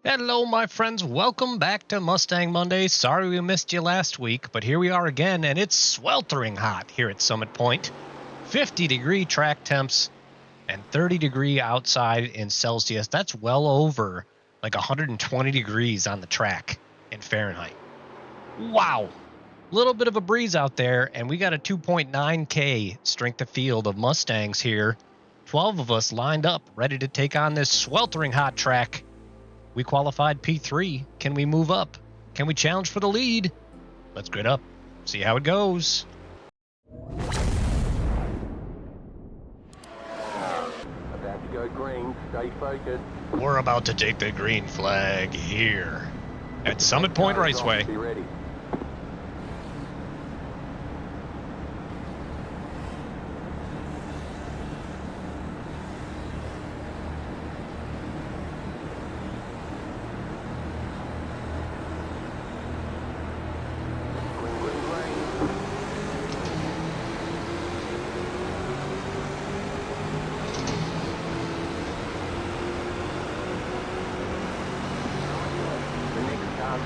Hello, my friends. Welcome back to Mustang Monday. Sorry we missed you last week, but here we are again, and it's sweltering hot here at Summit Point. 50-degree track temps and 30-degree outside in Celsius. That's well over like 120 degrees on the track in Fahrenheit. Wow. Little bit of a breeze out there, and we got a 2.9K strength of field of Mustangs here. 12 of us lined up, ready to take on this sweltering hot track. We qualified P3. Can we move up? Can we challenge for the lead? Let's grid up, see how it goes. About to go green, stay focused. We're about to take the green flag here at Summit Point Raceway. Be ready.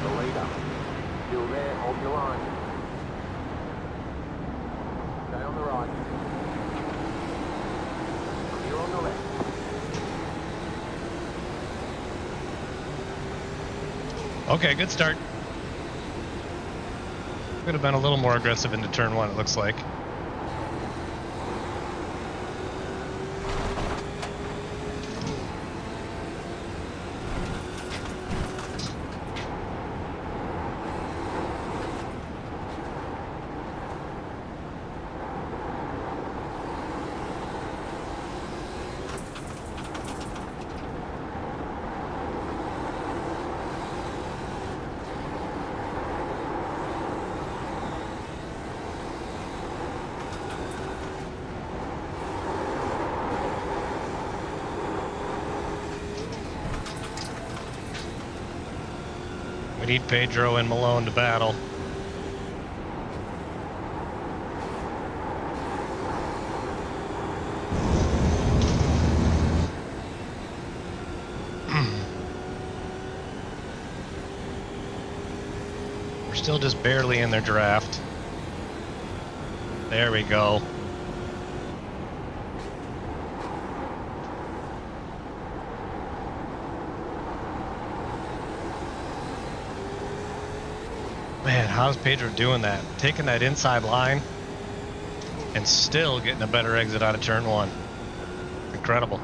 The leader. Still there, hold your line. Stay on the right. You're on the left. Okay, good start. Could have been a little more aggressive into turn one, it looks like. We need Pedro and Malone to battle. We're still just barely in their draft. There we go. Man, how's Pedro doing that? Taking that inside line and still getting a better exit out of turn one. Incredible.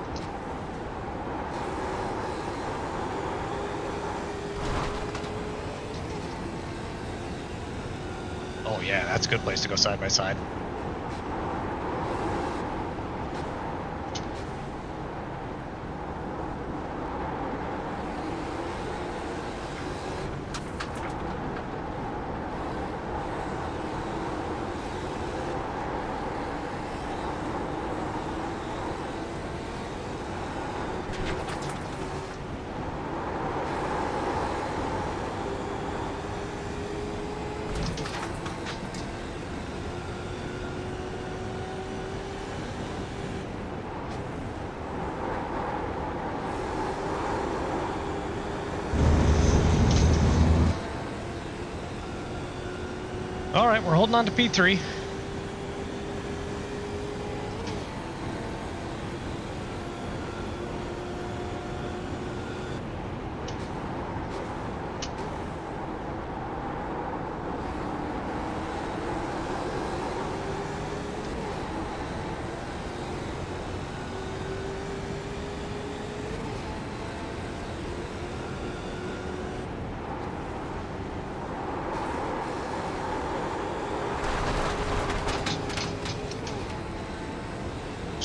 Oh yeah, that's a good place to go side by side. All right, we're holding on to P3.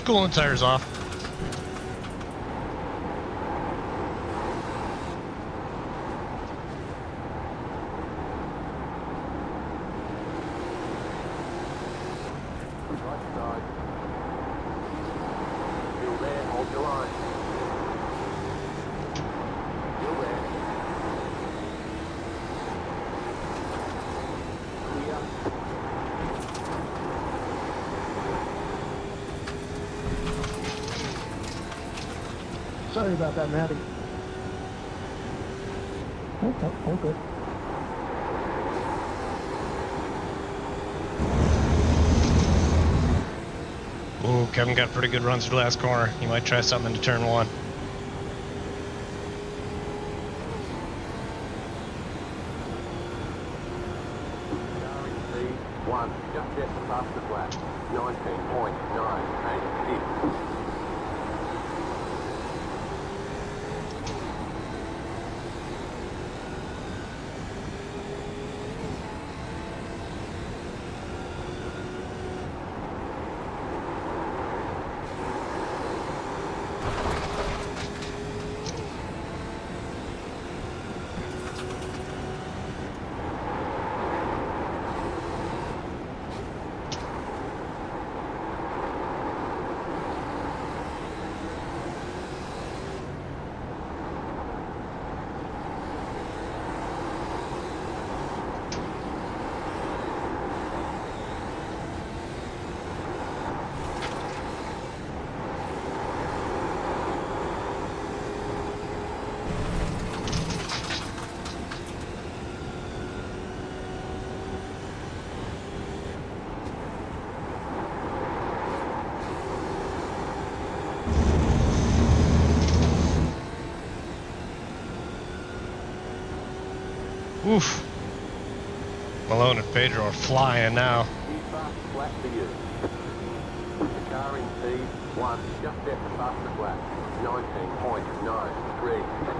Cooling tires off. Right side. Still there, hold your line. Still there. Clear. Sorry about that, Matty. Okay, all good. Ooh, Kevin got pretty good runs through the last corner. He might try something into turn one. One, just at the fastest lap. 19.986. Oof. Malone and Pedro are flying now. He's fastest lap for you. The car in P1, just at the fastest lap. 19.93.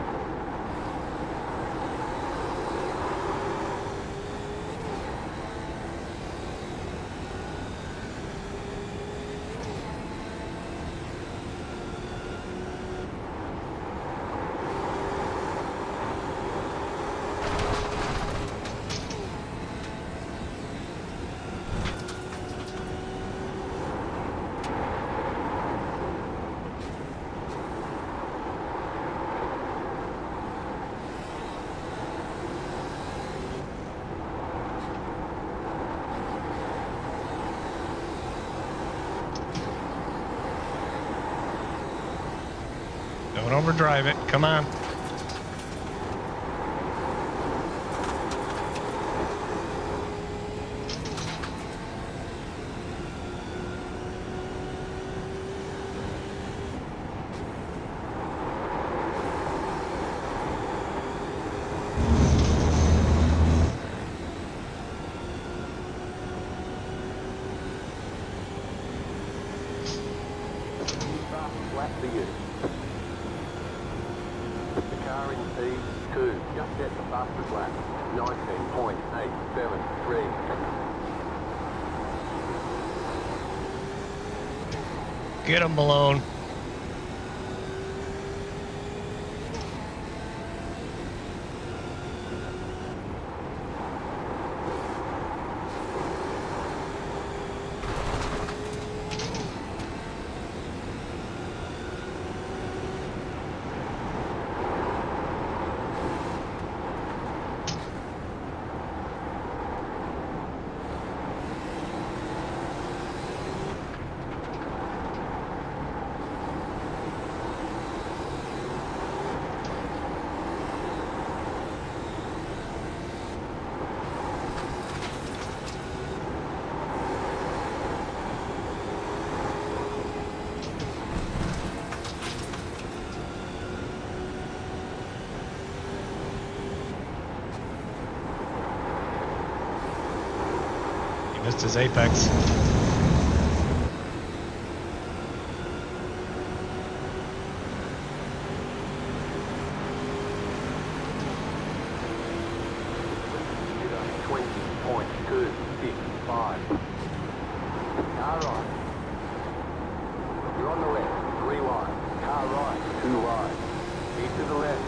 Don't overdrive it. Come on. He's fastest lap for you. The car in P2, just at the fastest lap. 19.873. Get him, Malone. Missed his apex. You're 20.265. Car right. You're on the left, 3 wide. Car right, 2 wide. Keep to the left.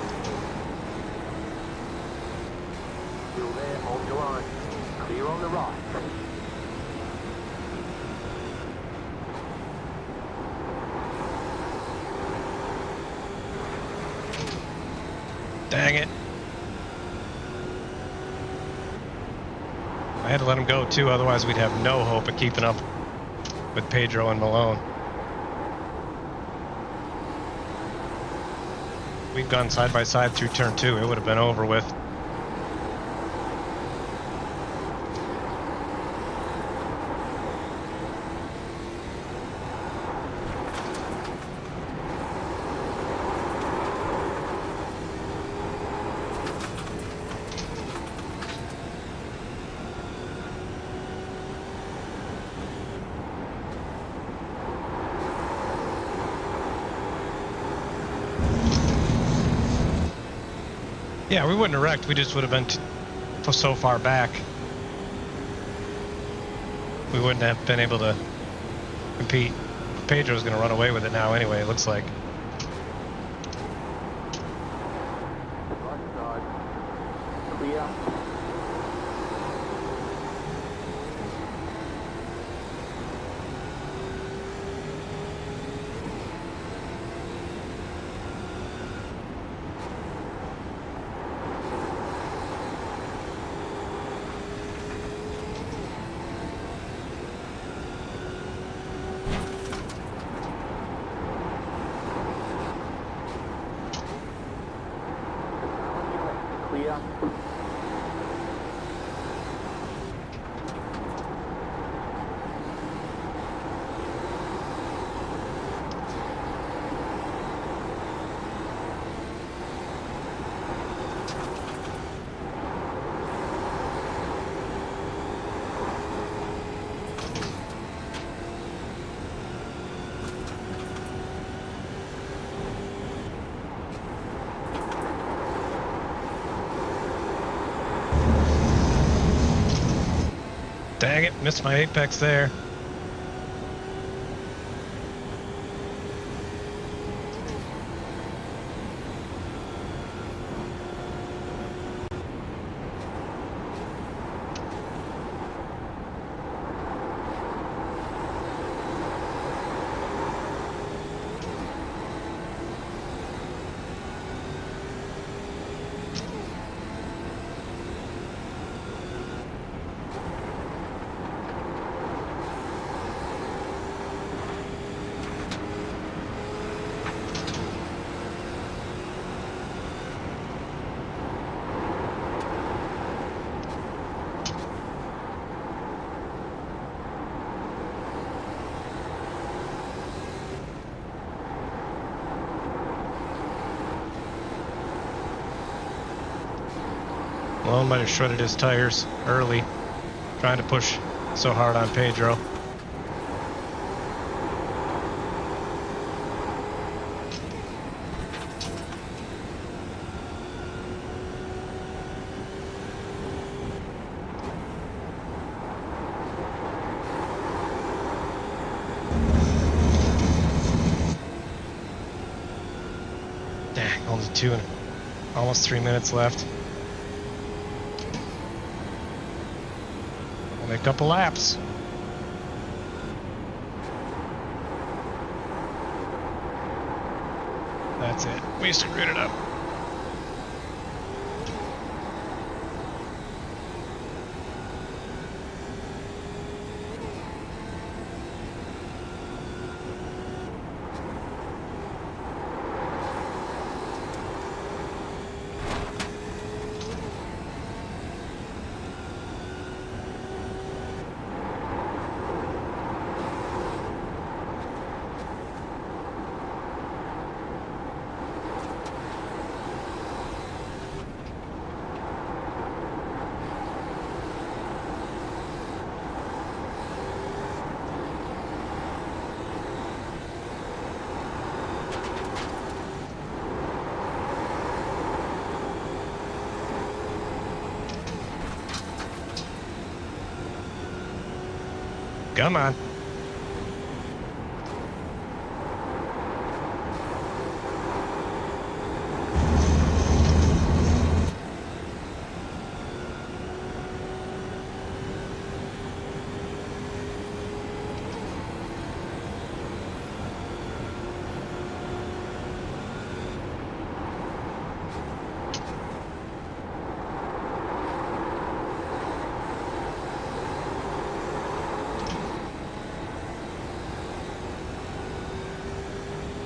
Still there, hold your line. Clear on the right. Dang it. I had to let him go too, otherwise we'd have no hope of keeping up with Pedro and Malone. We'd gone side by side through turn 2, it would have been over with. Yeah, we wouldn't have wrecked. We just would have been so far back. We wouldn't have been able to compete. Pedro's going to run away with it now anyway, it looks like. Right side. Clear. Clear. Dang it, missed my apex there. Malone might have shredded his tires early, trying to push so hard on Pedro. Dang, only almost 3 minutes left. Only a couple laps. That's it. We screwed it up. Come on.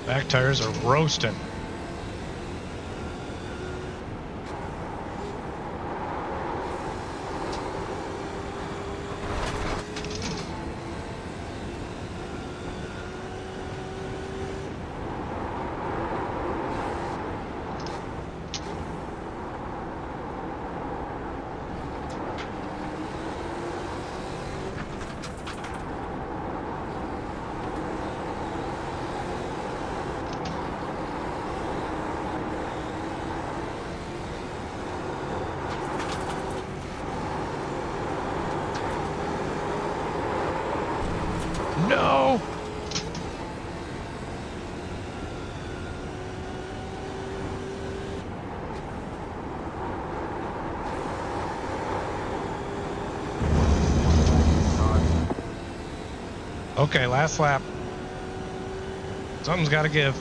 Back tires are roasting. Okay, last lap. Something's got to give.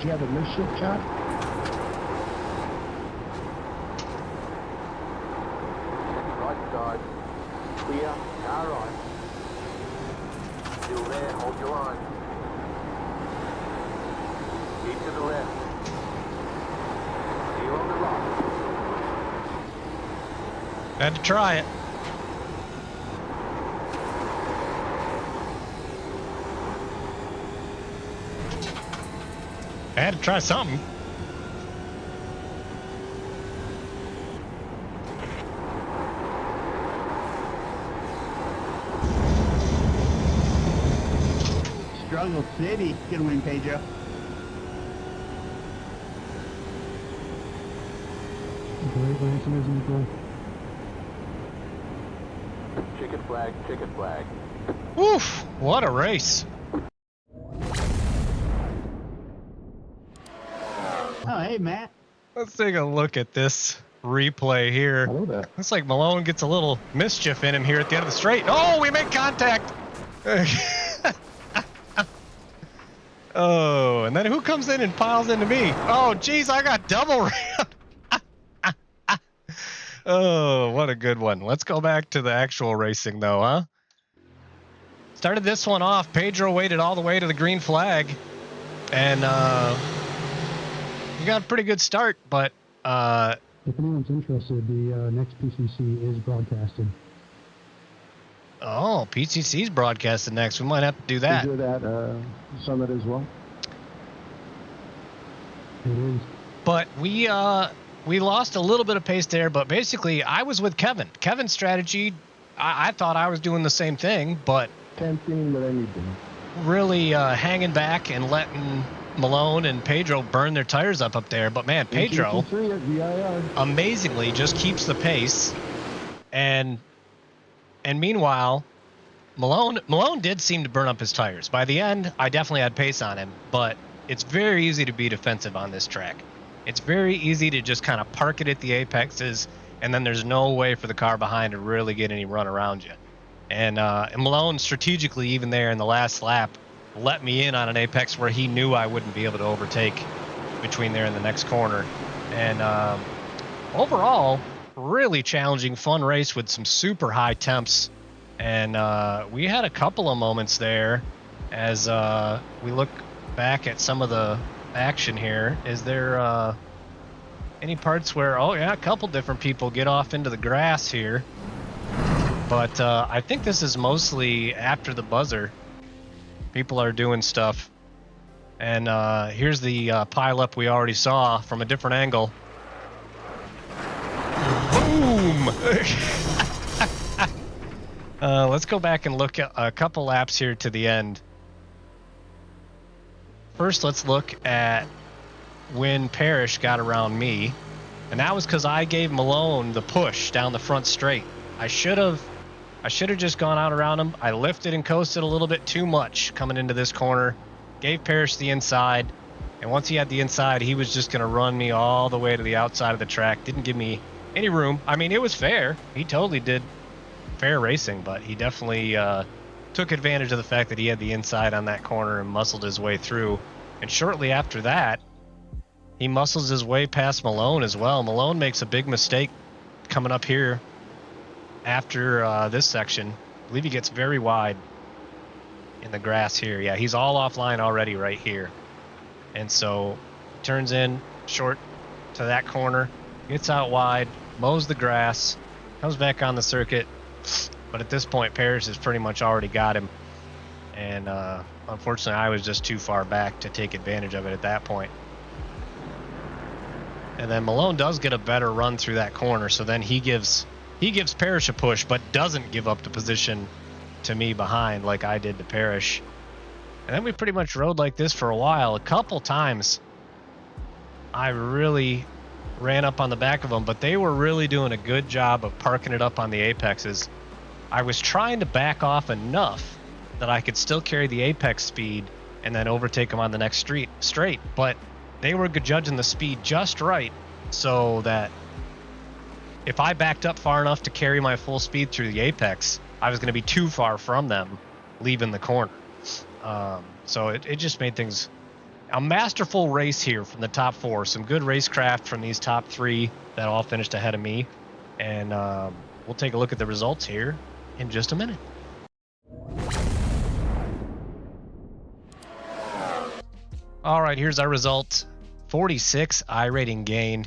Do you have a midship shot? Right side. Clear. Car right. Still there. Hold your line. Keep to the left. Clear on the right. Had to try it. I had to try something. Struggle City. Good win, Pedro. Great racing as usual. Chicken flag. Chicken flag. Woof! What a race. Oh, hey, Matt. Let's take a look at this replay here. Hello there. Looks like Malone gets a little mischief in him here at the end of the straight. Oh, we make contact. Oh, and then who comes in and piles into me? Oh, geez, I got double ramp. Oh, what a good one. Let's go back to the actual racing, though, huh? Started this one off. Pedro waited all the way to the green flag, and we got a pretty good start, but If anyone's interested, the next PCC is broadcasted. oh, PCC's broadcasted next. We might have to do that. Is it at Summit as well? It is. But we lost a little bit of pace there, but basically I was with Kevin. Kevin's strategy, I thought I was doing the same thing, but Tempting, but anything. really hanging back and letting Malone and Pedro burn their tires up there. But man, Pedro amazingly just keeps the pace, and meanwhile Malone did seem to burn up his tires. By the end, I definitely had pace on him, but it's very easy to be defensive on this track. It's very easy to just kind of park it at the apexes, and then there's no way for the car behind to really get any run around you. And Malone strategically, even there in the last lap, let me in on an apex where he knew I wouldn't be able to overtake between there and the next corner. And overall, really challenging, fun race with some super high temps. And we had a couple of moments there as we look back at some of the action here. Is there any parts where, oh yeah, a couple different people get off into the grass here. But I think this is mostly after the buzzer. People are doing stuff. And here's the pileup we already saw from a different angle. Boom! Let's go back and look at a couple laps here to the end. First, let's look at when Parrish got around me. And that was because I gave Malone the push down the front straight. I should have just gone out around him. I lifted and coasted a little bit too much coming into this corner. Gave Parrish the inside. And once he had the inside, he was just going to run me all the way to the outside of the track. Didn't give me any room. I mean, it was fair. He totally did fair racing, but he definitely took advantage of the fact that he had the inside on that corner and muscled his way through. And shortly after that, he muscles his way past Malone as well. Malone makes a big mistake coming up here after this section. I believe he gets very wide in the grass here. Yeah, he's all offline already right here. And so turns in short to that corner, gets out wide, mows the grass, comes back on the circuit. But at this point, Parrish has pretty much already got him. And unfortunately, I was just too far back to take advantage of it at that point. And then Malone does get a better run through that corner, so then he gives he gives Parrish a push, but doesn't give up the position to me behind like I did to Parrish. And then we pretty much rode like this for a while. A couple times I really ran up on the back of them, but they were really doing a good job of parking it up on the apexes. I was trying to back off enough that I could still carry the apex speed and then overtake them on the next straight, but they were judging the speed just right so that if I backed up far enough to carry my full speed through the apex, I was going to be too far from them leaving the corner. So it just made things a masterful race here from the top 4. Some good racecraft from these top 3 that all finished ahead of me. And we'll take a look at the results here in just a minute. All right, here's our result. 46 iRating gain.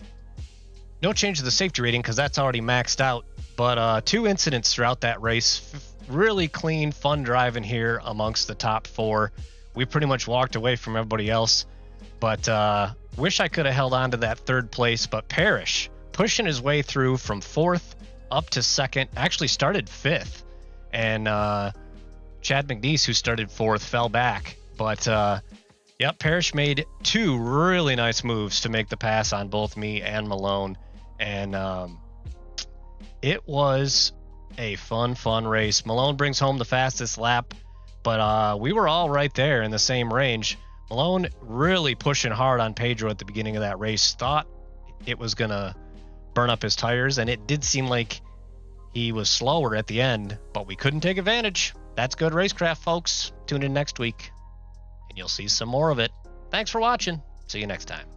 No change to the safety rating because that's already maxed out. But 2 incidents throughout that race. Really clean, fun driving here amongst the top 4. We pretty much walked away from everybody else. But wish I could have held on to that 3rd place. But Parrish pushing his way through from 4th up to 2nd. Actually started 5th. And Chad McNeese, who started 4th, fell back. But yep, Parrish made 2 really nice moves to make the pass on both me and Malone. And it was a fun race. Malone brings home the fastest lap, but we were all right there in the same range. Malone really pushing hard on Pedro at the beginning of that race. Thought it was going to burn up his tires, and it did seem like he was slower at the end, but we couldn't take advantage. That's good racecraft, folks. Tune in next week, and you'll see some more of it. Thanks for watching. See you next time.